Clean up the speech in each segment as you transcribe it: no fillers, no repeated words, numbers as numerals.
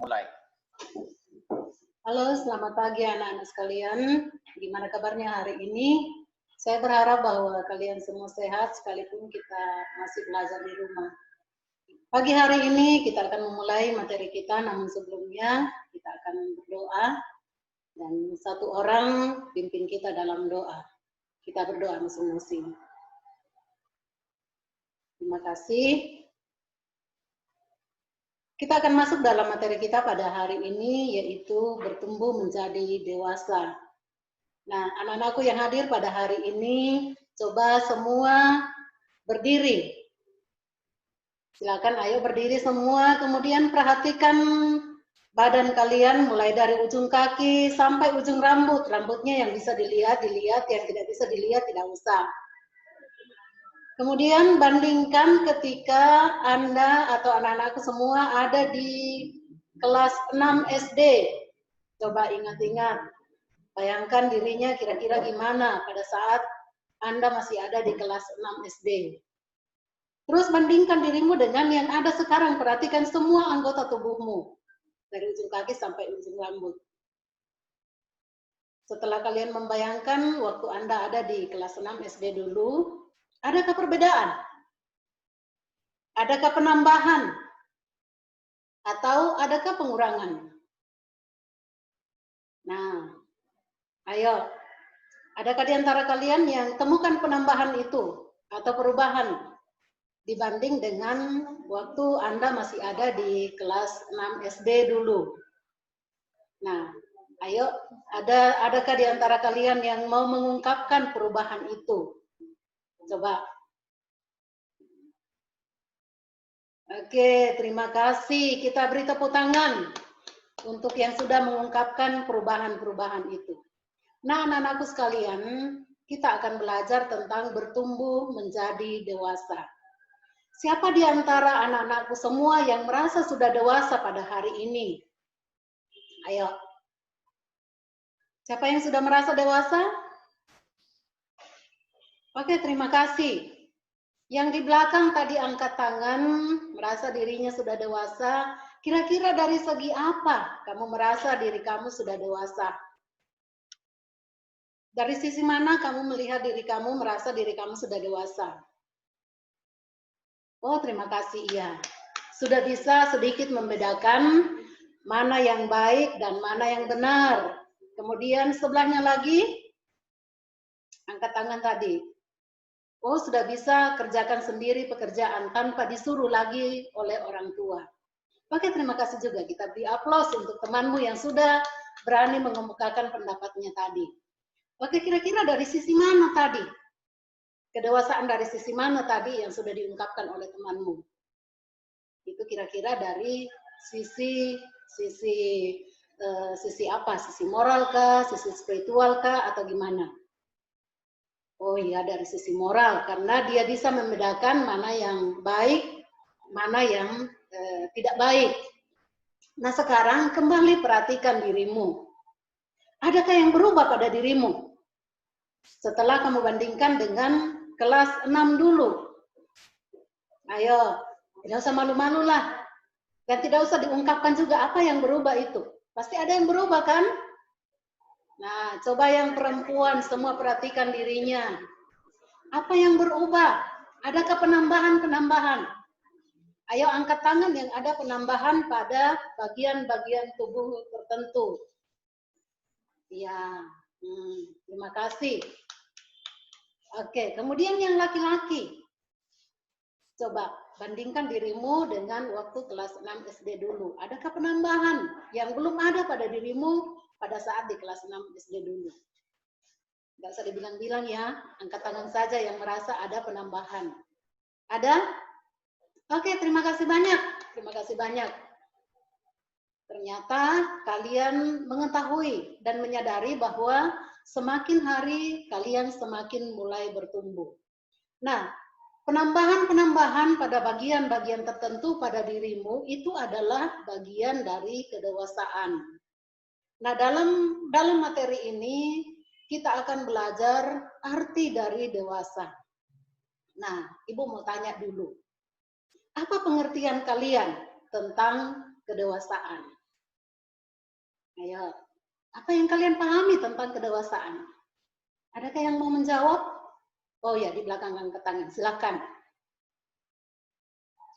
mulai. Halo, selamat pagi anak-anak sekalian. Gimana kabarnya hari ini? Saya berharap bahwa kalian semua sehat sekalipun kita masih belajar di rumah. Pagi hari ini kita akan memulai materi kita, namun sebelumnya kita akan berdoa dan satu orang pimpin kita dalam doa. Kita berdoa masing-masing. Terima kasih. Kita akan masuk dalam materi kita pada hari ini, yaitu bertumbuh menjadi dewasa. Nah, anak-anakku yang hadir pada hari ini, coba semua berdiri. Silakan, ayo berdiri semua, kemudian perhatikan badan kalian mulai dari ujung kaki sampai ujung rambut. Rambutnya yang bisa dilihat, dilihat, yang tidak bisa dilihat, tidak usah. Kemudian bandingkan ketika Anda atau anak-anakku semua ada di kelas 6 SD. Coba ingat-ingat, bayangkan dirinya kira-kira gimana pada saat Anda masih ada di kelas 6 SD. Terus bandingkan dirimu dengan yang ada sekarang, perhatikan semua anggota tubuhmu. Dari ujung kaki sampai ujung rambut. Setelah kalian membayangkan waktu Anda ada di kelas 6 SD dulu, adakah perbedaan? Adakah penambahan? Atau adakah pengurangan? Nah, ayo. Adakah di antara kalian yang temukan penambahan itu atau perubahan dibanding dengan waktu Anda masih ada di kelas 6 SD dulu? Nah, ayo. Adakah di antara kalian yang mau mengungkapkan perubahan itu? Coba. Oke, terima kasih. Kita beri tepuk tangan untuk yang sudah mengungkapkan perubahan-perubahan itu. Nah, anak-anakku sekalian, kita akan belajar tentang bertumbuh menjadi dewasa. Siapa di antara anak-anakku semua yang merasa sudah dewasa pada hari ini? Ayo. Siapa yang sudah merasa dewasa? Oke, terima kasih. Yang di belakang tadi angkat tangan, merasa dirinya sudah dewasa. Kira-kira dari segi apa kamu merasa diri kamu sudah dewasa? Dari sisi mana kamu melihat diri kamu, merasa diri kamu sudah dewasa? Oh, terima kasih, iya. Sudah bisa sedikit membedakan mana yang baik dan mana yang benar. Kemudian sebelahnya lagi, angkat tangan tadi. Oh, sudah bisa kerjakan sendiri pekerjaan tanpa disuruh lagi oleh orang tua. Oke, terima kasih juga. Kita beri aplaus untuk temanmu yang sudah berani mengemukakan pendapatnya tadi. Oke, kira-kira dari sisi mana tadi? Kedewasaan dari sisi mana tadi yang sudah diungkapkan oleh temanmu? Itu kira-kira dari sisi apa? Sisi moral kah, sisi spiritual kah, atau gimana? Oh iya, dari sisi moral, karena dia bisa membedakan mana yang baik, mana yang tidak baik. Nah, sekarang kembali perhatikan dirimu. Adakah yang berubah pada dirimu? Setelah kamu bandingkan dengan kelas 6 dulu. Ayo, tidak usah malu-malu lah. Dan tidak usah diungkapkan juga apa yang berubah itu. Pasti ada yang berubah kan? Nah, coba yang perempuan semua perhatikan dirinya. Apa yang berubah? Adakah penambahan-penambahan? Ayo angkat tangan yang ada penambahan pada bagian-bagian tubuh tertentu. Ya, terima kasih. Oke, kemudian yang laki-laki. Coba bandingkan dirimu dengan waktu kelas 6 SD dulu. Adakah penambahan yang belum ada pada dirimu pada saat di kelas 6 SD dulu? Nggak usah dibilang-bilang ya, angkat tangan saja yang merasa ada penambahan. Ada? Oke, terima kasih banyak. Terima kasih banyak. Ternyata kalian mengetahui dan menyadari bahwa semakin hari kalian semakin mulai bertumbuh. Nah, penambahan-penambahan pada bagian-bagian tertentu pada dirimu itu adalah bagian dari kedewasaan. Nah, dalam materi ini kita akan belajar arti dari dewasa. Nah, Ibu mau tanya dulu. Apa pengertian kalian tentang kedewasaan? Ayo, apa yang kalian pahami tentang kedewasaan? Adakah yang mau menjawab? Oh ya, di belakang angkat tangan, silakan.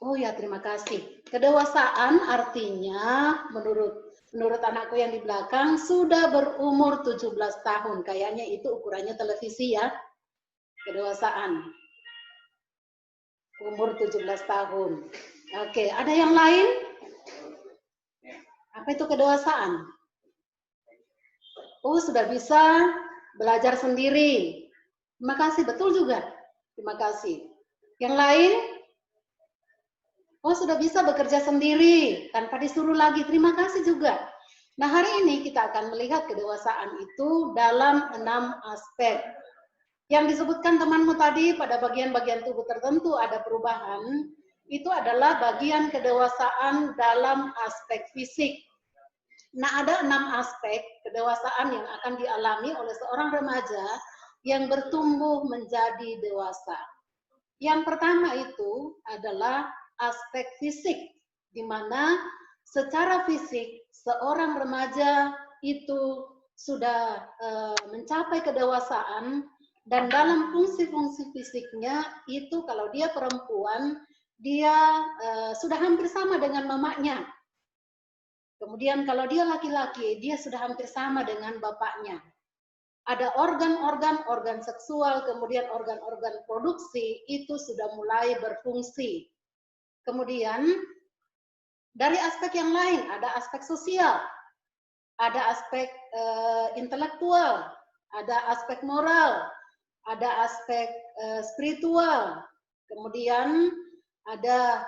Oh ya, terima kasih. Kedewasaan artinya menurut anakku yang di belakang sudah berumur 17 tahun. Kayaknya itu ukurannya televisi ya. Kedewasaan. Umur 17 tahun. Oke, ada yang lain? Apa itu kedewasaan? Oh, sudah bisa belajar sendiri. Terima kasih, betul juga. Terima kasih. Yang lain? Oh, sudah bisa bekerja sendiri tanpa disuruh lagi. Terima kasih juga. Nah, hari ini kita akan melihat kedewasaan itu dalam 6 aspek. Yang disebutkan temanmu tadi pada bagian-bagian tubuh tertentu ada perubahan, itu adalah bagian kedewasaan dalam aspek fisik. Nah, ada 6 aspek kedewasaan yang akan dialami oleh seorang remaja yang bertumbuh menjadi dewasa. Yang pertama itu adalah aspek fisik, di mana secara fisik seorang remaja itu sudah mencapai kedewasaan dan dalam fungsi-fungsi fisiknya itu kalau dia perempuan dia sudah hampir sama dengan mamanya. Kemudian kalau dia laki-laki dia sudah hampir sama dengan bapaknya. Ada organ seksual, kemudian organ-organ produksi itu sudah mulai berfungsi. Kemudian dari aspek yang lain ada aspek sosial, ada aspek intelektual, ada aspek moral, ada aspek spiritual, kemudian ada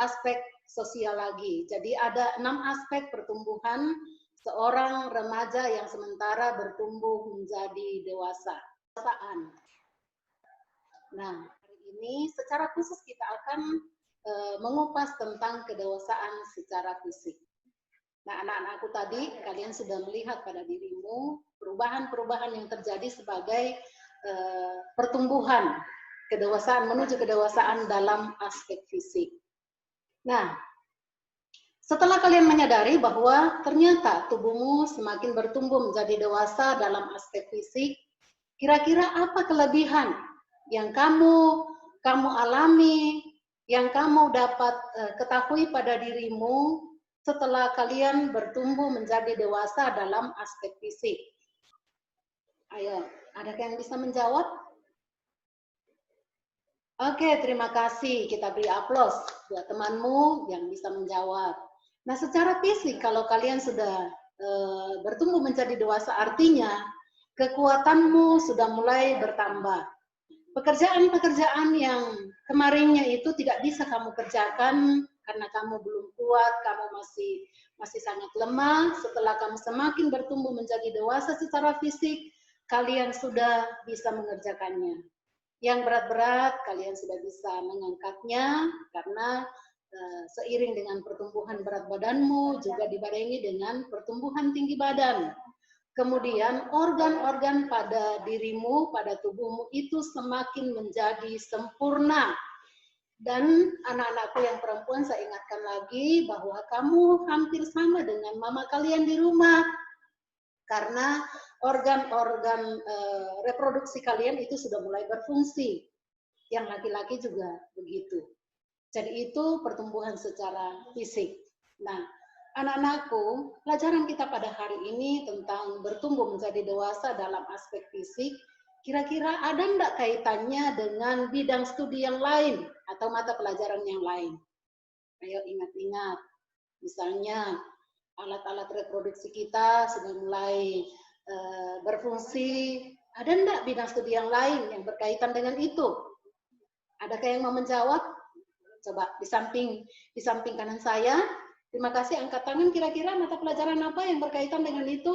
aspek sosial lagi. Jadi ada 6 aspek pertumbuhan seorang remaja yang sementara bertumbuh menjadi dewasa. Nah, hari ini secara khusus kita akan mengupas tentang kedewasaan secara fisik. Nah, anak-anakku tadi, kalian sudah melihat pada dirimu perubahan-perubahan yang terjadi sebagai pertumbuhan kedewasaan menuju kedewasaan dalam aspek fisik. Nah, setelah kalian menyadari bahwa ternyata tubuhmu semakin bertumbuh menjadi dewasa dalam aspek fisik, kira-kira apa kelebihan yang kamu alami, yang kamu dapat ketahui pada dirimu setelah kalian bertumbuh menjadi dewasa dalam aspek fisik? Ayo, adakah yang bisa menjawab? Oke, terima kasih. Kita beri aplaus buat temanmu yang bisa menjawab. Nah, secara fisik kalau kalian sudah bertumbuh menjadi dewasa artinya kekuatanmu sudah mulai bertambah. Pekerjaan-pekerjaan yang kemarinnya itu tidak bisa kamu kerjakan karena kamu belum kuat, kamu masih sangat lemah. Setelah kamu semakin bertumbuh menjadi dewasa secara fisik, kalian sudah bisa mengerjakannya. Yang berat-berat kalian sudah bisa mengangkatnya karena seiring dengan pertumbuhan berat badanmu juga dibarengi dengan pertumbuhan tinggi badan. Kemudian organ-organ pada dirimu, pada tubuhmu itu semakin menjadi sempurna. Dan anak-anakku yang perempuan saya ingatkan lagi bahwa kamu hampir sama dengan mama kalian di rumah. Karena organ-organ reproduksi kalian itu sudah mulai berfungsi. Yang laki-laki juga begitu. Jadi itu pertumbuhan secara fisik. Nah, anak-anakku, pelajaran kita pada hari ini tentang bertumbuh menjadi dewasa dalam aspek fisik, kira-kira ada enggak kaitannya dengan bidang studi yang lain atau mata pelajaran yang lain? Ayo ingat-ingat, misalnya alat-alat reproduksi kita sudah mulai berfungsi, ada enggak bidang studi yang lain yang berkaitan dengan itu? Adakah yang mau menjawab? Coba di samping kanan saya. Terima kasih, angkat tangan. Kira-kira mata pelajaran apa yang berkaitan dengan itu?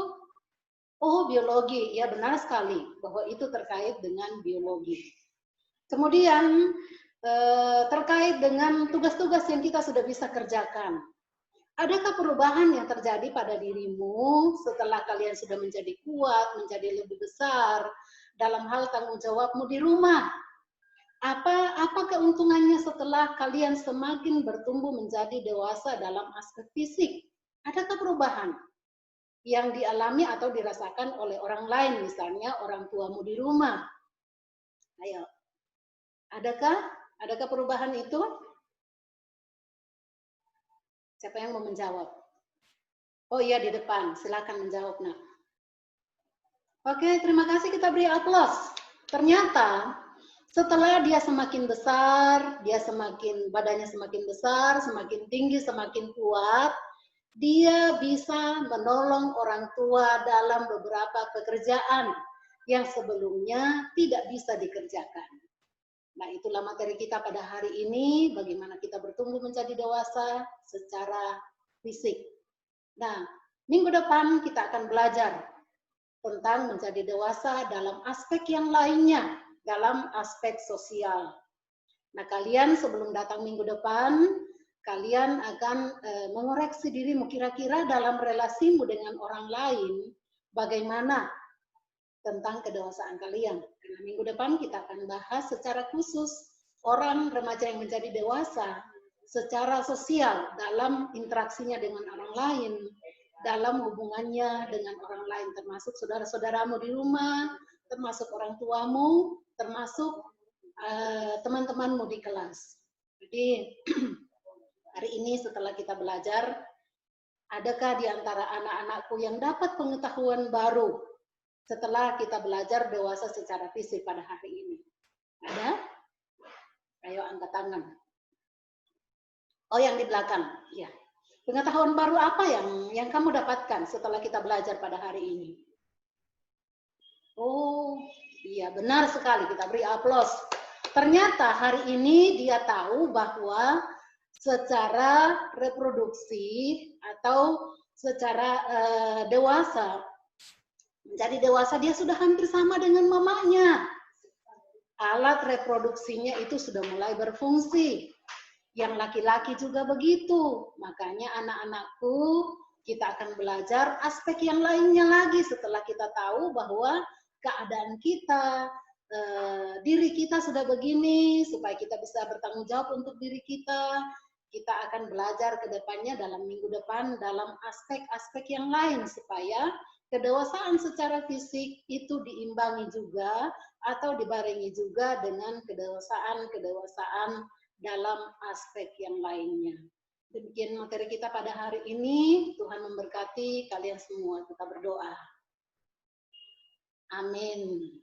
Oh, biologi. Ya, benar sekali bahwa itu terkait dengan biologi. Kemudian terkait dengan tugas-tugas yang kita sudah bisa kerjakan. Adakah perubahan yang terjadi pada dirimu setelah kalian sudah menjadi kuat, menjadi lebih besar dalam hal tanggung jawabmu di rumah? Apa keuntungannya setelah kalian semakin bertumbuh menjadi dewasa dalam aspek fisik? Adakah perubahan? yang dialami atau dirasakan oleh orang lain, misalnya orang tuamu di rumah. Ayo, adakah perubahan itu? Siapa yang mau menjawab? Oh iya, di depan, silakan menjawab, nak. Oke, terima kasih, kita beri aplaus. Ternyata setelah dia semakin besar, badannya semakin besar, semakin tinggi, semakin kuat, dia bisa menolong orang tua dalam beberapa pekerjaan yang sebelumnya tidak bisa dikerjakan. Nah, itulah materi kita pada hari ini, bagaimana kita bertumbuh menjadi dewasa secara fisik. Nah, minggu depan kita akan belajar tentang menjadi dewasa dalam aspek yang lainnya, dalam aspek sosial. Nah, kalian sebelum datang minggu depan, kalian akan mengoreksi dirimu kira-kira dalam relasimu dengan orang lain, bagaimana tentang kedewasaan kalian. Karena minggu depan kita akan bahas secara khusus orang remaja yang menjadi dewasa secara sosial dalam interaksinya dengan orang lain, dalam hubungannya dengan orang lain, termasuk saudara-saudaramu di rumah, termasuk orang tuamu, termasuk teman-temanmu di kelas. Jadi hari ini setelah kita belajar, adakah di antara anak-anakku yang dapat pengetahuan baru setelah kita belajar dewasa secara fisik pada hari ini? Ada? Ayo angkat tangan. Oh, yang di belakang. Ya. Pengetahuan baru apa yang kamu dapatkan setelah kita belajar pada hari ini? Oh, iya benar sekali, kita beri aplaus. Ternyata hari ini dia tahu bahwa secara reproduksi atau secara dewasa, menjadi dewasa dia sudah hampir sama dengan mamanya. Alat reproduksinya itu sudah mulai berfungsi. Yang laki-laki juga begitu. Makanya anak-anakku, kita akan belajar aspek yang lainnya lagi setelah kita tahu bahwa keadaan kita, diri kita sudah begini, supaya kita bisa bertanggung jawab untuk diri kita. Kita akan belajar ke depannya dalam minggu depan dalam aspek-aspek yang lain supaya kedewasaan secara fisik itu diimbangi juga atau dibarengi juga dengan kedewasaan dalam aspek yang lainnya. Demikian materi kita pada hari ini. Tuhan memberkati kalian semua. Kita berdoa. Amin.